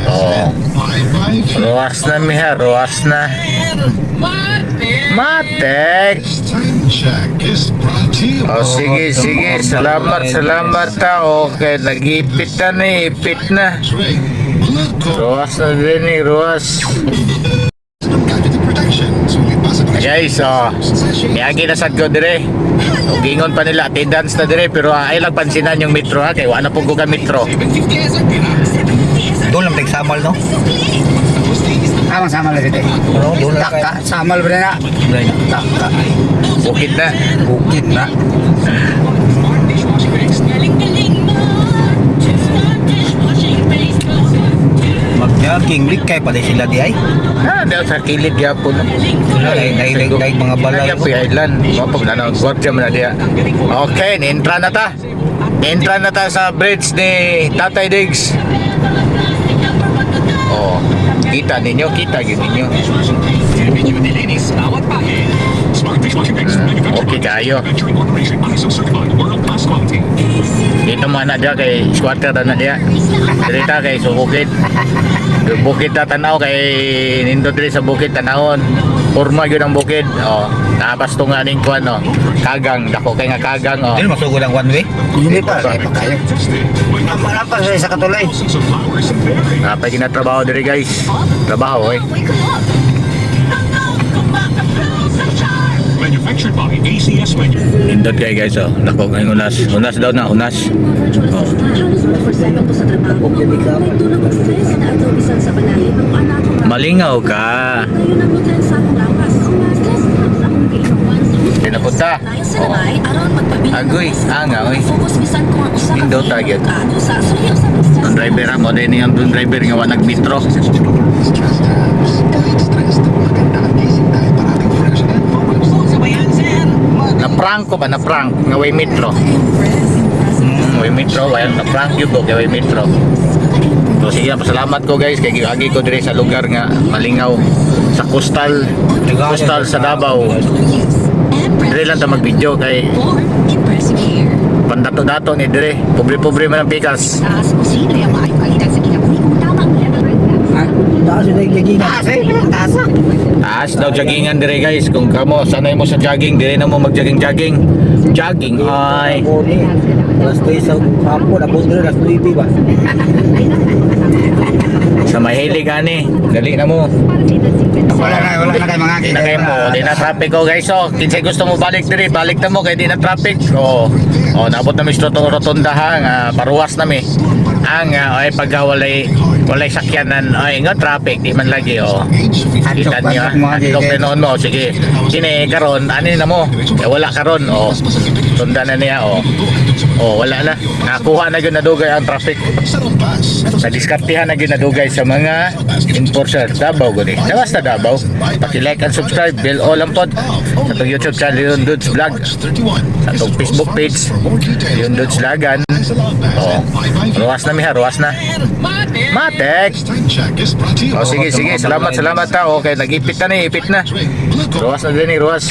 Oh. Ruas na miha, ruas na. Matek. Oh, sige, sige. Salamat, salamat ta. Okay, nag-ipit na, ipit na. Ruas na din eh, ruas. Guys, miyagi na sad ko dire. Gingon pa nila, attendance na dire. Pero ay lang pansinan yung metro ha. Kaya wala po ko ka metro. Doon lang tagsamal, no? Sama-sama lang dito. Doon lang Taka, samal ba na? Taka. Bukid na. bukid na. Mag-jogging, likay pa din sila di ay. Daw sa kilid yapon. Daig mga balay. Kaya Island. Mapag na gwardiya mo na diya. Okay, ni-entra na ta. Ni-entra na ta sa bridge ni Tatay Diggs. Oh, kita ninyo, kita gid ninyo. Okay kayo. Dito man na diya kay squatter na diya. Dirita kay subukid. Bukid na tanaw kay nindot diri sa bukid tanawon. Porma gyud ang bukid. Oh, napas to nga ning kuan no. Kagang dako kay nga kagang oh. Dili masugod ang one way. Hindi pa, ay pa kayo. Marampas sa katulay. Napay ginatrabaho diri guys. Trabaho eh. Manufactured by ACS Manufacturing. Indot kay guys oh. Dako kay unas. Unas daw na, unas. Oh. Malingaw ka. Pinapunta. Oh. Agoy, anga oy. Indot agad. Ang driver mo din yung driver nga wa nagmetro. Na-prank ko ba? Na-prank nga way metro. Way metro, way na-prank yun ko kay way metro. So sige, pasalamat ko guys kay giagi ko dire sa lugar nga Malingaw sa coastal sa Davao. Dire lang ta mag-video kay pandato-dato ni dire. Pobre-pobre man ang pikas. Taas yung naglagingan. Taas daw joggingan dire guys. Kung kamo sanay mo sa jogging, dire na mo mag-jogging. Jogging ay. Alas 3 sa hapon, abot nila alas 9 ba? Sa mahilig ani. Dali na mo. Wala na kayo mga Di na kayo mo, di na traffic ko guys. So, kinsay gusto mo balik diri, balik na mo kay di na traffic. Oh, naabot na mi sa rotunda ha, nga paruwas na mi. Ang ay pagka walay sakyanan ay nga traffic di man lagi kita niyo adto noon mo sige kini karon ani na mo wala karon tunda na niya wala na nakuha na gyud nadugay ang traffic sa diskartehan na gyud nadugay sa mga enforcer Davao guni basta Davao paki-like and subscribe bell all ang pod sa tong YouTube channel Leon Dudes Vlog sa tong Facebook page Leon Dudes Vlogan ruwas na miha ruwas na Matek. Sige, salamat ta. Okay, nag-ipit na ni, ipit na. Ruwas na din ni, ruwas.